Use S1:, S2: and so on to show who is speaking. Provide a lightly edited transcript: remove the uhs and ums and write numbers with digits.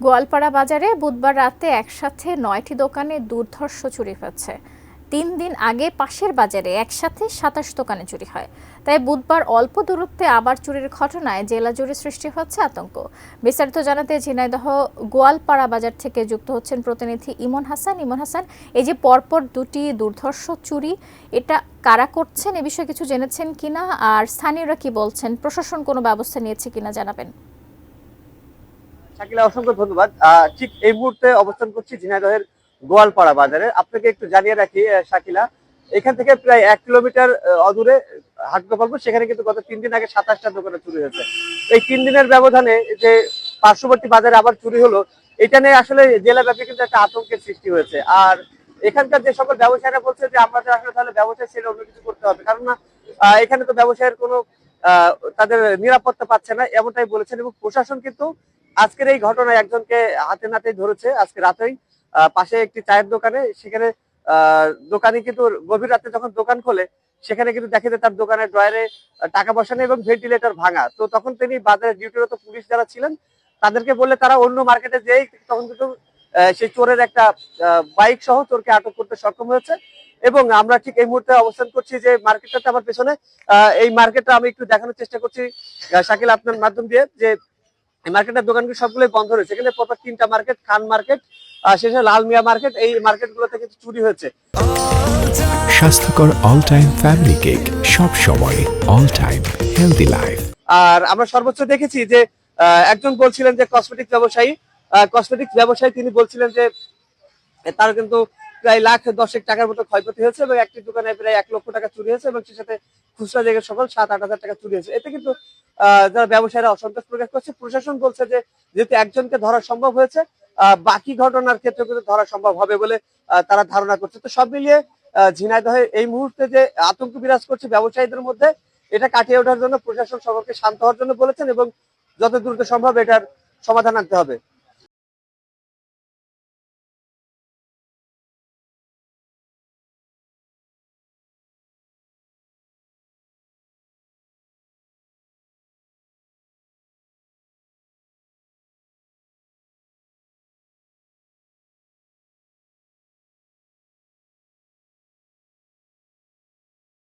S1: গোয়ালপাড়া বাজারে বুধবার রাতে একসাথে ৯টি দোকানে দুর্ধর্ষ চুরি হয়েছে। ৩ দিন আগে পাশের বাজারে একসাথে ২৭ দোকানে চুরি হয়। তাই বুধবার অল্প দূরত্বে আবার চুরির ঘটনায় জেলা জুড়ে সৃষ্টি হচ্ছে আতঙ্ক। বিস্তারিত জানাতে ঝিনাইদহ গোয়ালপাড়া বাজার থেকে যুক্ত হচ্ছেন প্রতিনিধি ইমন হাসান। ইমন হাসান, এই যে পরপর দুটি দুর্ধর্ষ চুরি, এটা কারা করছেন এ বিষয়ে কিছু জেনেছেন কিনা, আর স্থানীয়রা কি বলছেন, প্রশাসন কোনো ব্যবস্থা নিয়েছে কিনা জানাবেন।
S2: শাকিলা, অসংখ্য ধন্যবাদ। ঠিক এই মুহূর্তে অবস্থান করছি ঝিনাইদহের গোয়ালপাড়া বাজারে। আপনাকে একটু জানিয়ে রাখি শাকিলা, এখান থেকে প্রায় 1 কিলোমিটার অদূরে হাঁটতে পারবো, সেখানে কিন্তু গত 3 দিন আগে 27টা দোকানে চুরি হয়েছে। এই 3 দিনের ব্যবধানে যে পার্শ্ববর্তী বাজারে আবার চুরি হলো, এটা নিয়ে আসলে জেলাব্যাপী কিন্তু একটা আতঙ্কের সৃষ্টি হয়েছে। আর এখানকার যে সকল ব্যবসায়ীরা বলছে যে আমাদের আসলে তাহলে ব্যবসায় ছেড়ে অন্য কিছু করতে হবে, কারণ না এখানে তো ব্যবসায়ের কোনো তাদের নিরাপত্তা পাচ্ছে না, এমনটাই বলেছেন। এবং প্রশাসন কিন্তু আজকের এই ঘটনায় একজনকে হাতে নাতে ধরেছে আজকে রাতেই, পাশে একটি চায়ের দোকানে। সেখানে দোকানি কিন্তু গভীর রাতে যখন দোকান খোলে, সেখানে কিন্তু দেখে যে তার দোকানের ড্রয়ারে টাকা পয়সা নেই এবং ভেন্টিলেটর ভাঙা। তো তখন তিনি বাজারে ডিউটিরত পুলিশ যারা ছিলেন তাদেরকে বললে তারা অন্য মার্কেটে যেই তখন কিন্তু সেই চোরের একটা বাইক সহ চোরকে আটক করতে সক্ষম হয়েছে। এবং আমরা ঠিক এই মুহূর্তে অবস্থান করছি যে মার্কেটটাতে আমার পেছনে, এই মার্কেটটা আমি একটু দেখানোর চেষ্টা করছি শাকিল আপনার মাধ্যম দিয়ে, যে এই মার্কেটের দোকানগুলো সবগুলোই বন্ধ রয়েছে। এখানে পরপর 3টা মার্কেট, খান মার্কেট, শেষে লাল মিয়া মার্কেট, এই মার্কেটগুলো থেকে চুরি হয়েছে।
S3: স্বাস্থ্যকর অল টাইম ফ্যামিলি কেক, সব সময় অল টাইম হেলদি লাইফ।
S2: আর আমরা সর্বোচ্চ দেখেছি যে একজন বলছিলেন যে কসমেটিক্স ব্যবসায়ী তিনি বলছিলেন যে তার কিন্তু প্রায় লাখ 10 টাকার মতো ক্ষয়ক্ষতি হয়েছে এবং একটি দোকানে প্রায় 1 লক্ষ টাকা চুরি হয়েছে এবং সে সাথে খুচরা জায়গায় সকল 7-8 হাজার টাকা চুরি হয়েছে। এতে কিন্তু যারা ব্যবসায়ীরা অসন্তোষ প্রকাশ করছে। প্রশাসন বলছে যে যেহেতু একজনকে ধরা সম্ভব হয়েছে, বাকি ঘটনার ক্ষেত্রে কিন্তু ধরা সম্ভব হবে বলে তারা ধারণা করছে। তো সব মিলিয়ে ঝিনাইদহে এই মুহূর্তে যে আতঙ্ক বিরাজ করছে ব্যবসায়ীদের মধ্যে, এটা কাটিয়ে ওঠার জন্য প্রশাসন সকলকে শান্ত হওয়ার জন্য বলেছেন এবং যত দ্রুত সম্ভব এটার সমাধান আনতে হবে।